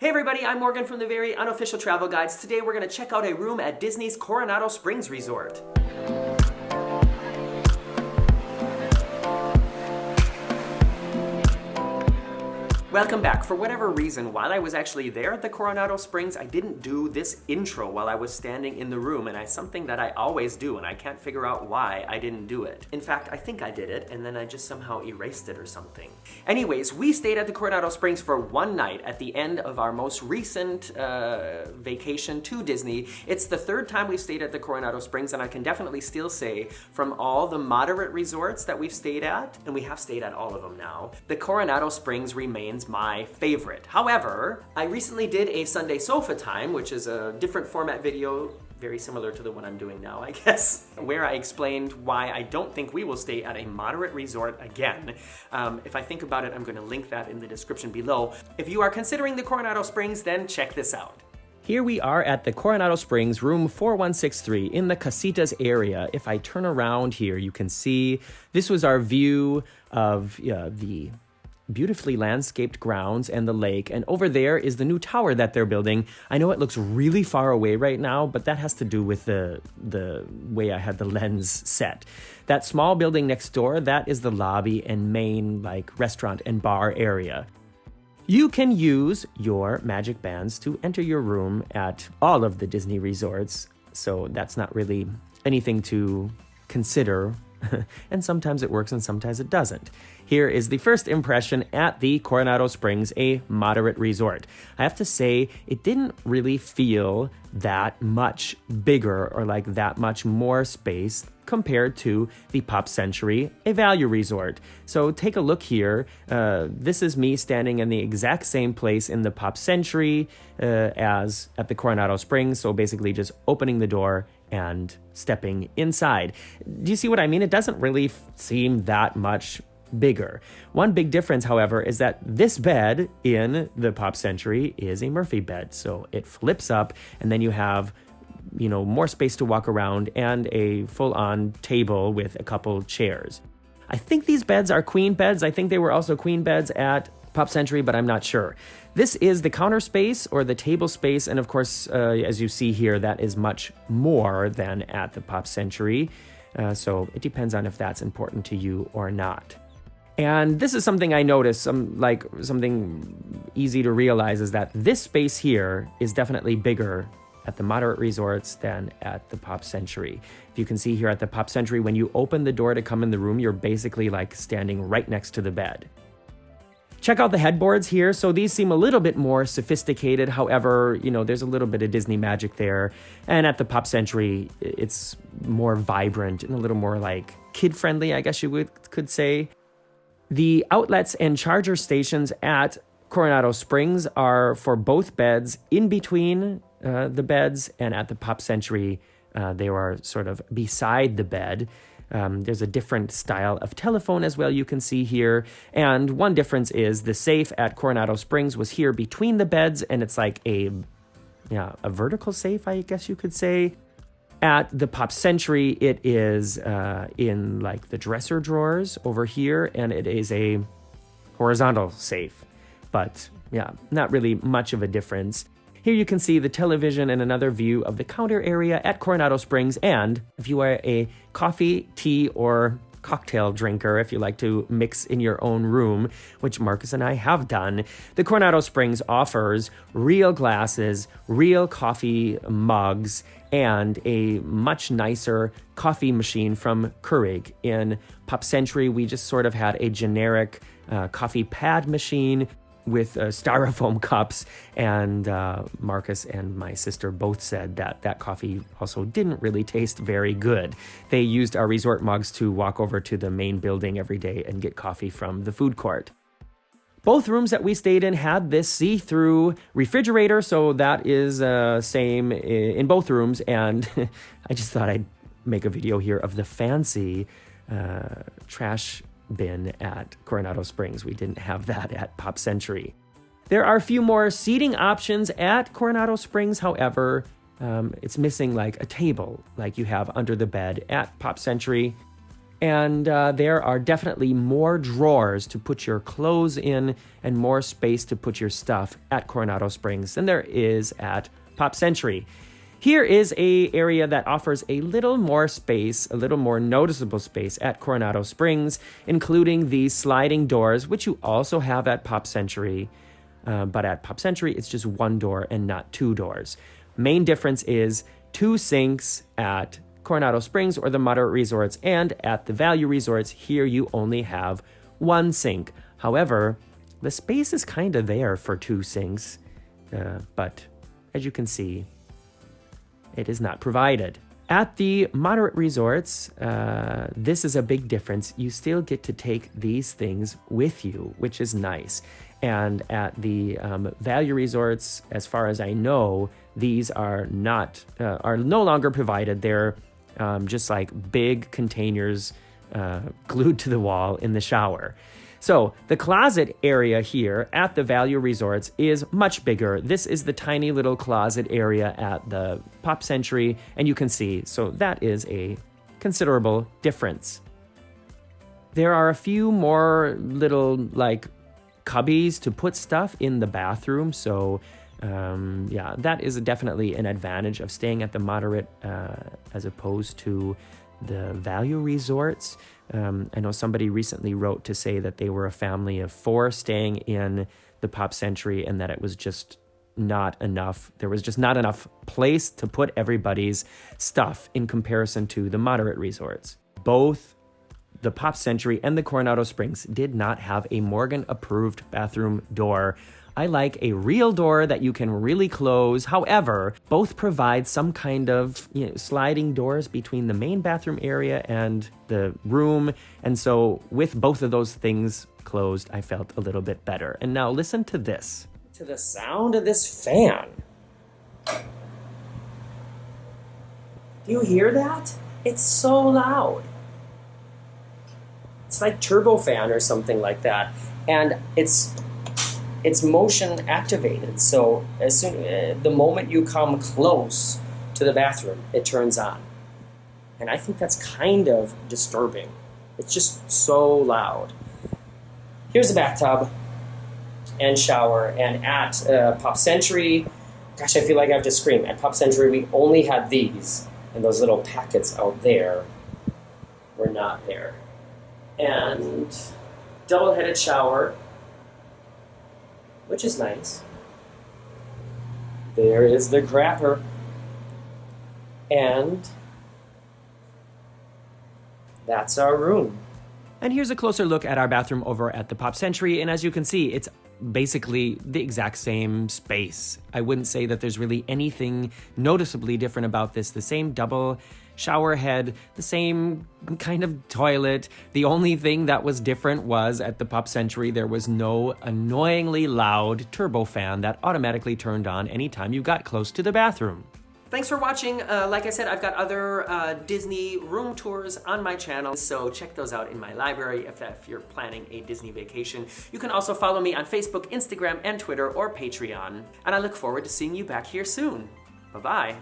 Hey everybody, I'm Morgan from the very unofficial travel guides. Today we're going to check out a room at Disney's Coronado Springs Resort. Welcome back. For whatever reason, while I was actually there at the Coronado Springs, I didn't do this intro while I was standing in the room, and it's something that I always do, and I can't figure out why I didn't do it. In fact, I think I did it, and then I just somehow erased it or something. Anyways, we stayed at the Coronado Springs for one night at the end of our most recent vacation to Disney. It's the third time we've stayed at the Coronado Springs, and I can definitely still say from all the moderate resorts that we've stayed at, and we have stayed at all of them now, the Coronado Springs remains my favorite. However, I recently did a Sunday Sofa Time, which is a different format video, very similar to the one I'm doing now, I guess, where I explained why I don't think we will stay at a moderate resort again. If I think about it, I'm going to link that in the description below. If you are considering the Coronado Springs, then check this out. Here we are at the Coronado Springs, room 4163 in the Casitas area. If I turn around here, you can see this was our view of the beautifully landscaped grounds and the lake, and over there is the new tower that they're building. I know it looks really far away right now, but that has to do with the way I had the lens set. That small building next door, that is the lobby and main restaurant and bar area. You can use your magic bands to enter your room at all of the Disney resorts, so that's not really anything to consider. And sometimes it works and sometimes it doesn't. Here is the first impression at the Coronado Springs, a moderate resort. I have to say, it didn't really feel that much bigger or like that much more space compared to the Pop Century, a value resort. So take a look here. This is me standing in the exact same place in the Pop Century as at the Coronado Springs. So basically just opening the door and stepping inside. Do you see what I mean? It doesn't really seem that much bigger. One big difference, however, is that this bed in the Pop Century is a Murphy bed. So it flips up and then you have, more space to walk around and a full-on table with a couple chairs. I think these beds are queen beds. I think they were also queen beds at Pop Century, but I'm not sure. This is the counter space or the table space, and of course, as you see here, that is much more than at the Pop Century. So it depends on if that's important to you or not. And this is something I noticed, something easy to realize, is that this space here is definitely bigger at the moderate resorts than at the Pop Century. If you can see here at the Pop Century, when you open the door to come in the room, you're basically standing right next to the bed. Check out the headboards here. So these seem a little bit more sophisticated. However, there's a little bit of Disney magic there. And at the Pop Century, it's more vibrant and a little more kid-friendly, I guess you could say. The outlets and charger stations at Coronado Springs are for both beds in between the beds, and at the Pop Century, they are sort of beside the bed. There's a different style of telephone as well, you can see here. And one difference is the safe at Coronado Springs was here between the beds, and it's like a vertical safe, I guess you could say. At the Pop Century, it is in the dresser drawers over here, and it is a horizontal safe. But not really much of a difference. Here you can see the television and another view of the counter area at Coronado Springs. And if you are a coffee, tea, or cocktail drinker, if you like to mix in your own room, which Marcus and I have done, the Coronado Springs offers real glasses, real coffee mugs, and a much nicer coffee machine from Keurig. In Pop Century, we just sort of had a generic coffee pad machine with styrofoam cups, and Marcus and my sister both said that coffee also didn't really taste very good. They used our resort mugs to walk over to the main building every day and get coffee from the food court. Both rooms that we stayed in had this see-through refrigerator, so that is same in both rooms, and I just thought I'd make a video here of the fancy trash bin at Coronado Springs. We didn't have that at Pop Century. There are a few more seating options at Coronado Springs. However, it's missing a table like you have under the bed at Pop Century. And there are definitely more drawers to put your clothes in and more space to put your stuff at Coronado Springs than there is at Pop Century. Here is an area that offers a little more space, a little more noticeable space at Coronado Springs, including these sliding doors, which you also have at Pop Century. But at Pop Century, it's just one door and not two doors. Main difference is 2 sinks at Coronado Springs or the moderate resorts, and at the value resorts, here you only have 1 sink. However, the space is kind of there for 2 sinks, but as you can see, it is not provided. At the moderate resorts, this is a big difference. You still get to take these things with you, which is nice. And at the value resorts, as far as I know, these are no longer provided. They're just like big containers glued to the wall in the shower. So the closet area here at the value resorts is much bigger. This is the tiny little closet area at the Pop Century, and you can see, so that is a considerable difference. There are a few more little like cubbies to put stuff in the bathroom, so yeah, that is definitely an advantage of staying at the moderate as opposed to the value resorts. I know somebody recently wrote to say that they were a family of 4 staying in the Pop Century and that it was just not enough. There was just not enough place to put everybody's stuff in comparison to the moderate resorts. Both the Pop Century and the Coronado Springs did not have a Morgan-approved bathroom door. I like a real door that you can really close. However, both provide some kind of sliding doors between the main bathroom area and the room. And so with both of those things closed, I felt a little bit better. And now listen to this. To the sound of this fan. Do you hear that? It's so loud. It's like turbofan or something like that. And it's motion activated, so as soon the moment you come close to the bathroom, it turns on. And I think that's kind of disturbing. It's just so loud. Here's the bathtub and shower, and at Pop Century, gosh, I feel like I have to scream. At Pop Century, we only had these, and those little packets out there were not there. And double-headed shower, which is nice. There is the crapper. And that's our room. And here's a closer look at our bathroom over at the Pop Century. And as you can see, it's basically the exact same space. I wouldn't say that there's really anything noticeably different about this. The same double shower head, the same kind of toilet. The only thing that was different was at the Pop Century, there was no annoyingly loud turbofan that automatically turned on anytime you got close to the bathroom. Thanks for watching. Like I said, I've got other Disney room tours on my channel, so check those out in my library if you're planning a Disney vacation. You can also follow me on Facebook, Instagram, and Twitter, or Patreon. And I look forward to seeing you back here soon. Bye-bye.